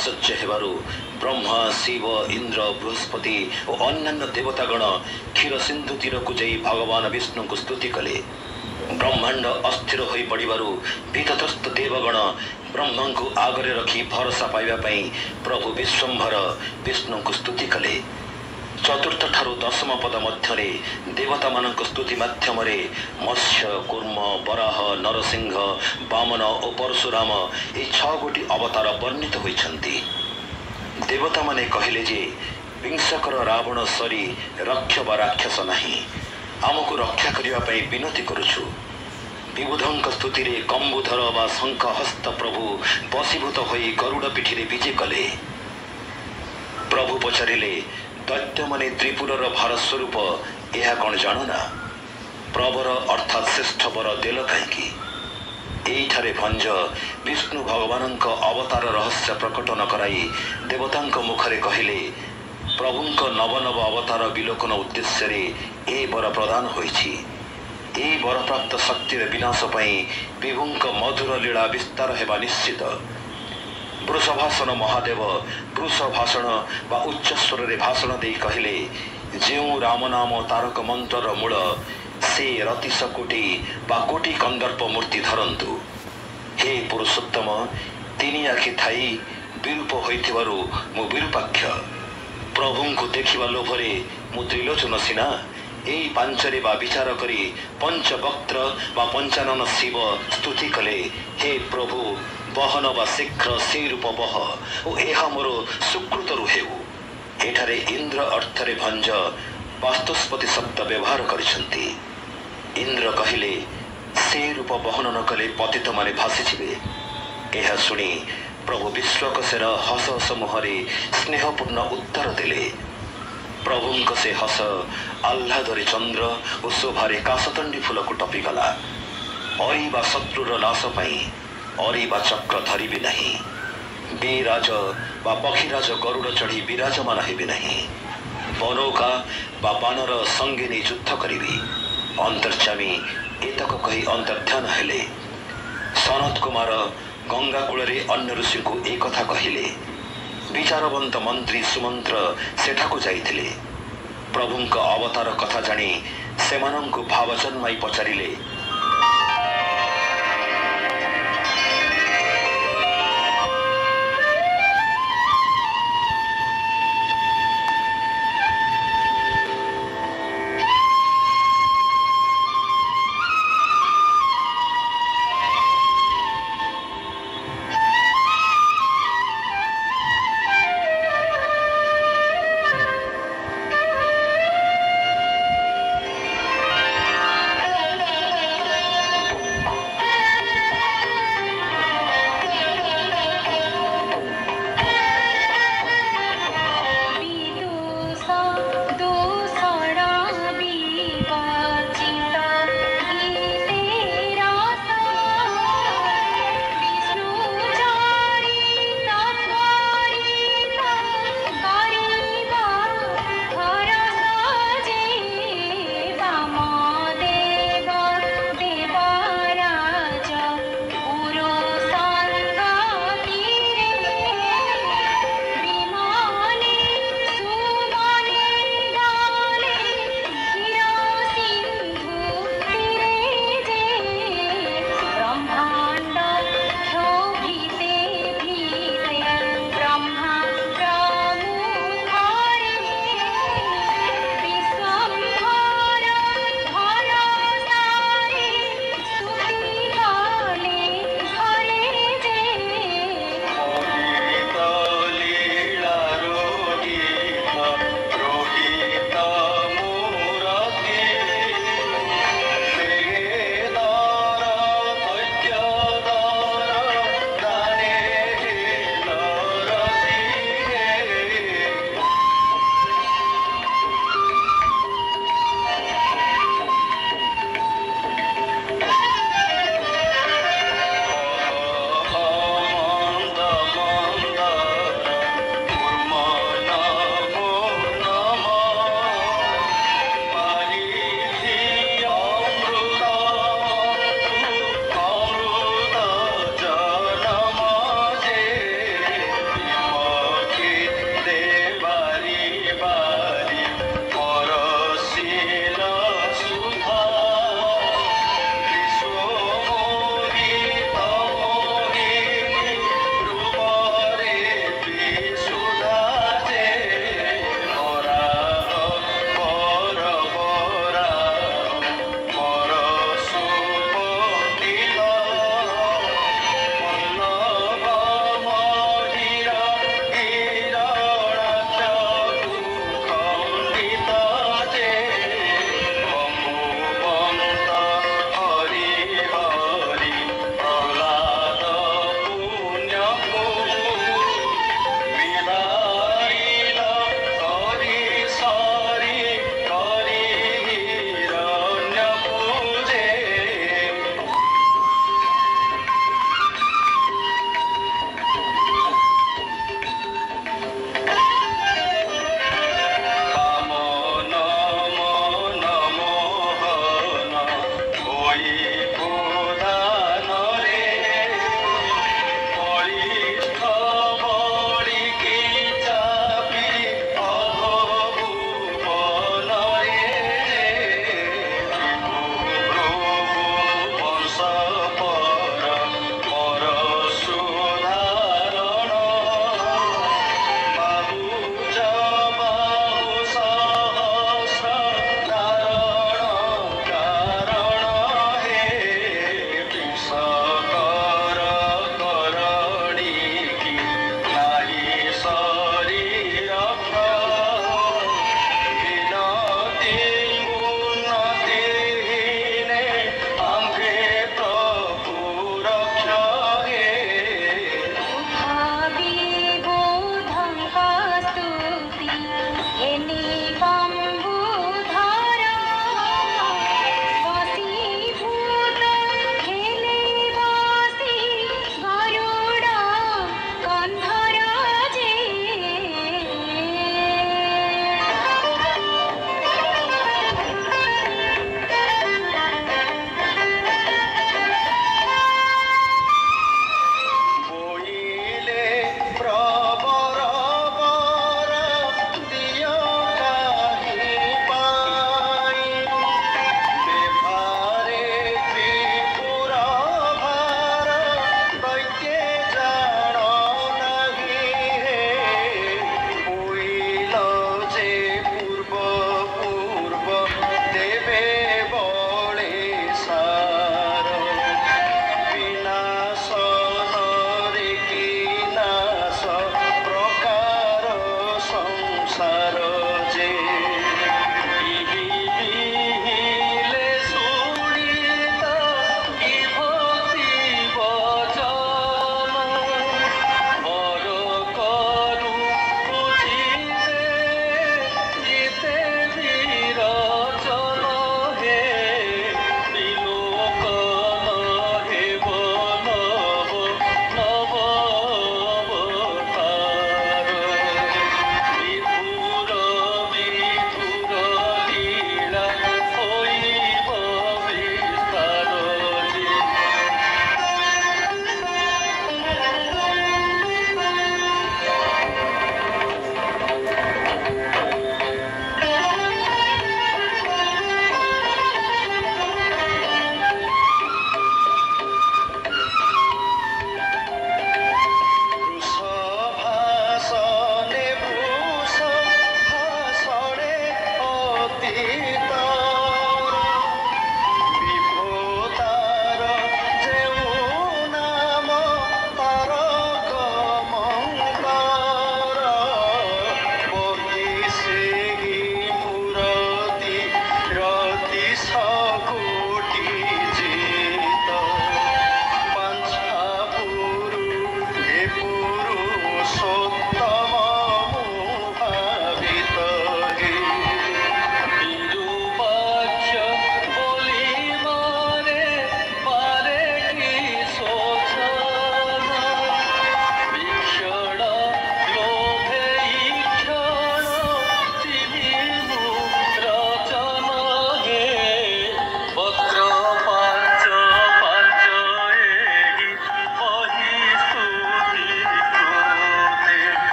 आश्चर्य हेबारु ब्रह्मा शिव इंद्र बृहस्पति और अन्य देवतागण क्षीर सिंधु तीर को जाई भगवान विष्णु को स्तुति कले। ब्रह्मांड अस्थिर होई पड़िबारु भीतत्रस्त देवगण ब्रह्मा को आगरे रखी भरोसा पाइबा पई प्रभु विश्वम्भर विष्णु को स्तुति कले। चतुर्थ ठारू दशम पद मध्य देवता मानक स्तुति माध्यम मत्स्य कूर्म बराह नरसिंह वामन और परशुराम ये 6 गोटी अवतार वर्णित होइछन्ति। देवता माने कहले जे विंशकर रावण सरी रक्ष व राक्षस नहीं आमको रक्षा करने विनती करुछु। विबुधंक स्तुति रे कंबुधर व शंख हस्त प्रभु बसीभूत होई गरुड़ पिठी विजे कले। प्रभु पचारे दैत्य माने त्रिपुरर भार स्वरूप यह कौन जानुना प्रवर अर्थात श्रेष्ठ वर देल कहीं भंज विष्णु भगवान अवतार रहस्य प्रकट न कराई देवता मुखरे कहले प्रभुंक नवनव अवतार विलोकन उद्देश्य रे ए वर प्रदान होइछि। ए वर प्राप्त शक्तिर विनाश पई विभुंक मधुर लीला विस्तार हेबा निश्चित। वृषभासन महादेव वृष भाषण व उच्च स्वर रे भाषण दे कहले जेउ राम नाम तारक मंत्र मूल से रतिश कोटी व कोटी कंदर्प मूर्ति धरंतु। हे पुरुषोत्तम तीन आखि थाई विरूप होइथिबारु मु विरूपाक्ष प्रभु को देखिबा लोभरे मु त्रिलोचन सिना एई पांचरे बा विचार करी पंचवक्त्र व पंचानन शिव स्तुति कले। हे प्रभु बहन व शीघ्र से रूप बह और यह मोर सुकृत रुहेउ। एठारे इंद्र अर्थरे भंज वास्तुस्पति शब्द व्यवहार करिसंति। इंद्र कहले से रूप बहन न कले पतित माने भासीजिबे। यह सुनी प्रभु विश्वकसेर हस हस मुहरे स्नेहपूर्ण उत्तर देले। प्रभुंक से हस आह्लादरे चंद्र और शोभारे काशतंडी फूल को टपिगला। अरी बा शत्रुर नाश पाई अरी बा चक्र धरिबे नहीं। बीराज बा पक्षीराज गरुड़ चढ़ी विराजमान हेबे नहीं। बनौका बा बानर संगे नहीं युद्ध करिबे। अंतर्यामी एतक कही अंतर्ध्यान हेले। सनत कुमार गंगा कूल अन्य ऋषि को एक कथा कहले। विचारवंत मंत्री सुमंत्र सेठाको जाइथिले। प्रभुंक अवतार कथा जानी सेमानंकु भाव जन्माई पचारिले